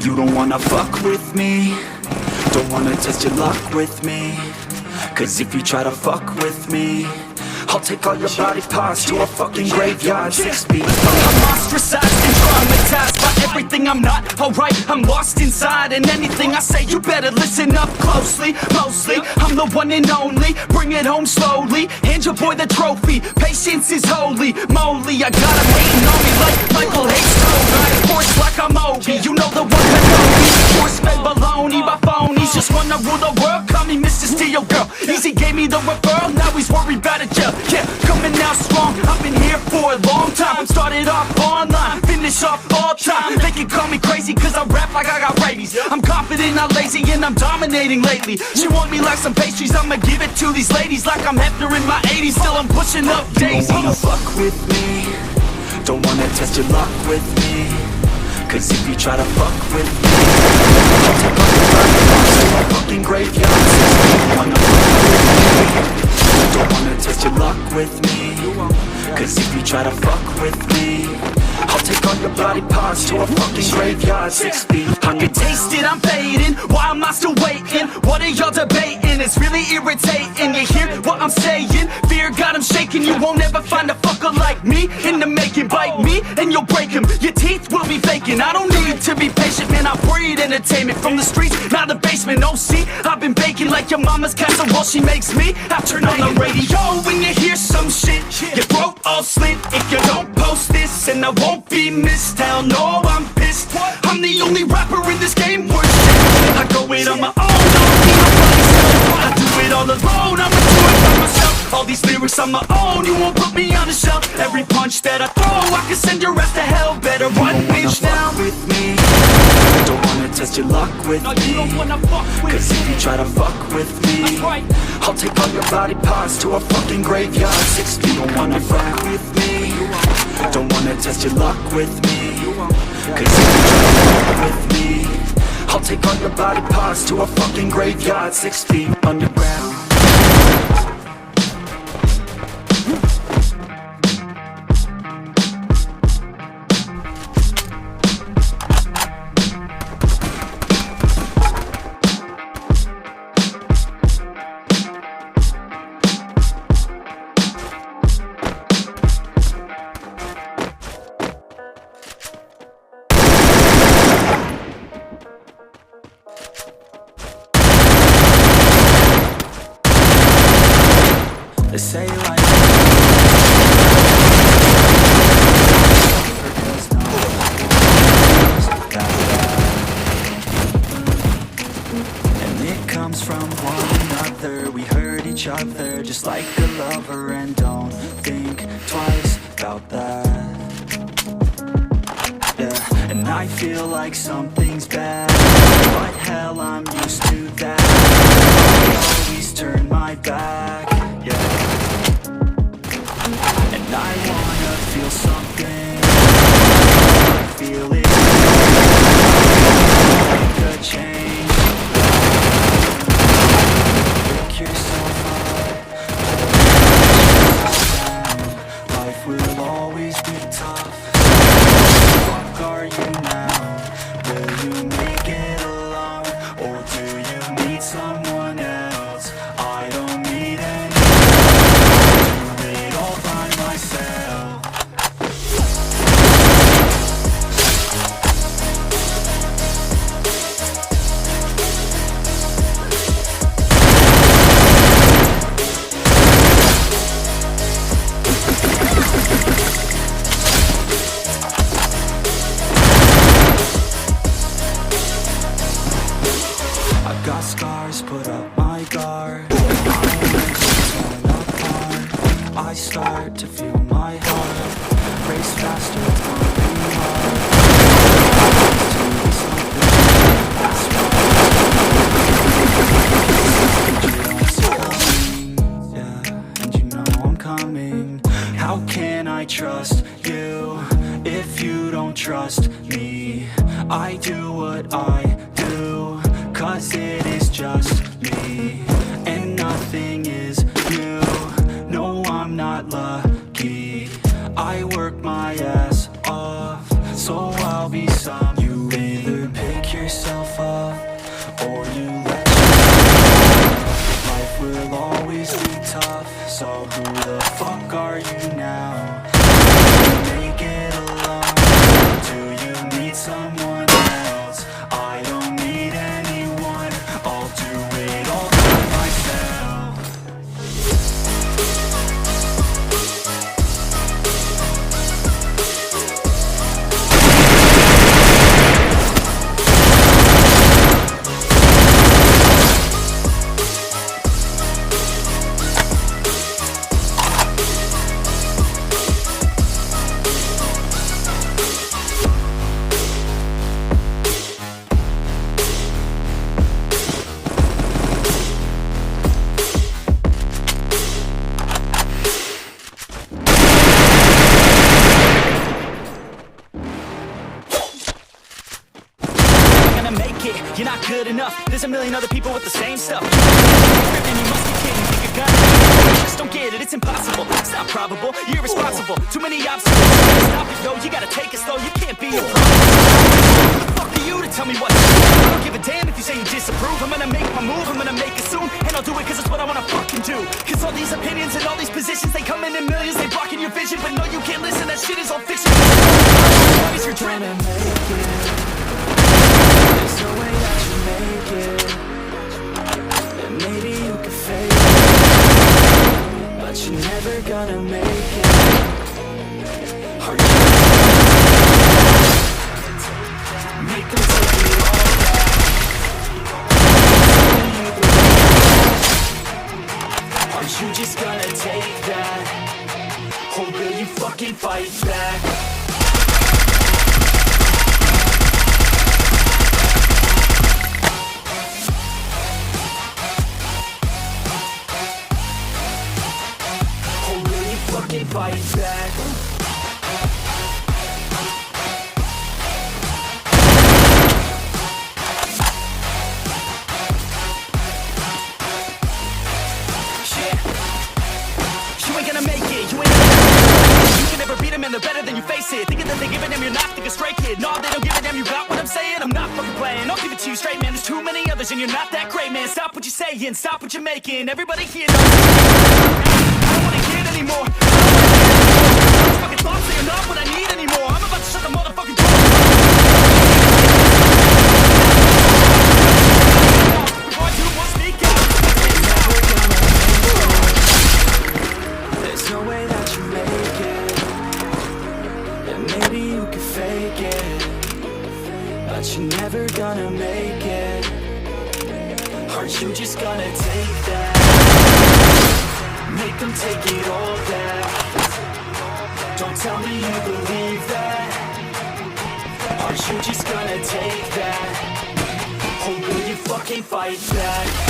You don't wanna fuck with me, don't wanna test your luck with me. Cause if you try to fuck with me, I'll take all your body parts to a fucking graveyard 6 feet. I'm ostracized and traumatized by everything I'm not alright. I'm lost inside, and anything I say you better listen up closely. Mostly, I'm the one and only. Bring it home slowly, hand your boy the trophy. Patience is holy moly. I got him hating on me like Michael hates Kobe. Ride horse like I'm Obi, you know the one that know me. Force fed baloney by phonies, just wanna rule the world. Call me Mr. Steel Girl. Easy gave me the referral, now he's worried about a jail. Yeah, coming out strong, I've been here for a long time. Started off online, finish off all time. They can call me crazy cause I rap like I got rabies. I'm confident, not lazy, and I'm dominating lately. She want me like some pastries, I'ma give it to these ladies. Like I'm Hefner in my 80s, still I'm pushing up daisies. Don't wanna fuck with me, don't wanna test your luck with me. Cause if you try to fuck with me, I'll take all your body parts to a fucking graveyard 6 feet. Wanna fuck with me, don't wanna test your luck with me. Cause if you try to fuck with me, I'll take all your body parts to a fucking graveyard 6 feet. I can taste it, I'm fading. Why am I still waiting? What are y'all debating? It's really irritating. You hear what I'm saying? Fear got him shaking. You won't ever find a fucker like me in the making. Bite me and you'll break him. Your teeth will be vacant. I don't need to be patient, man. I breed entertainment from the streets, now the basement. Oh, see, I've been baking like your mama's casserole. She makes me. I turn on the radio when you hear some shit. Your throat all slit if you don't post this, and I won't be missed. Hell no, I'm pissed. I'm the only rapper in this game worth shit. I go it on my own, don't need nobody's help. I do it all alone, I'ma do it by myself. All these lyrics on my own, you won't put me on the shelf. Every punch that I throw, I can send your ass to hell. Better run, bitch, down with me. Don't wanna test your luck with me. You don't wanna fuck with Cause if you try to fuck with me, right. I'll take all your body parts to a fucking graveyard 6 feet. Don't wanna fuck with me, don't wanna test your luck with me. Cause if you try to fuck with me, I'll take all your body parts to a fucking graveyard 6 feet underground. They say like and it comes from one another. We hurt each other just like a lover, and don't think twice about that. Yeah, and I feel like something's bad, but hell, I'm used to that. I always turn my back. And I wanna feel something, I feel it, make a change. Pick yourself up, life will always be tough. What are you now? Will you make it alone, or do you need someone else? I don't need anyone. Got scars, put up my guard. I start to feel my heart race faster, pumping hard. Yeah, and you know I'm coming. How can I trust you if you don't trust me? I do what I do, cause it is just me, and nothing is new. No, I'm not lucky. I work my ass off, so I'll be some. You either pick your So who the fuck are you now? Make it alone. Do you need someone else? I don't need anyone. I'll do it all by myself. Make it, you're not good enough. There's a million other people with the same stuff. And you must be kidding, think you're gonna just don't get it, it's impossible. It's not probable, you're irresponsible. Too many obstacles, you gotta stop it, yo. You gotta take it slow, you can't be a pro. Who the fuck are you to tell me what to do? I don't give a damn if you say you disapprove. I'm gonna make my move, I'm gonna make it soon. And I'll do it cause it's what I wanna fucking do. Cause all these opinions and all these positions, they come in millions, they blocking your vision. But no, you can't listen, that shit is all fiction. What is your dream? There's no way that you make it. And maybe you could fake it, but you're never gonna make it. Are you make them take it all back? Are you just gonna take that? Or will you fucking fight back? Fight back. You ain't gonna make it, you ain't gonna. You can never beat them and they're better than you face it. Thinking that they give a damn, you're not, think a straight kid. No, they don't give a damn, you got what I'm saying. I'm not fucking playing, I'll give it to you straight, man. There's too many others and you're not that great, man. Stop what you're saying, stop what you're making. Everybody here knows I don't wanna hear it anymore. Those fucking thoughts, they are not what I need anymore. I'm about to shut the motherfucking door. Before I do more, speak out. There's no way that you make it. And maybe you could fake it, but you're never gonna make it. Aren't you just gonna take that? Make them take it all back. Don't tell me you believe that. Aren't you just gonna take that? Or will you fucking fight back?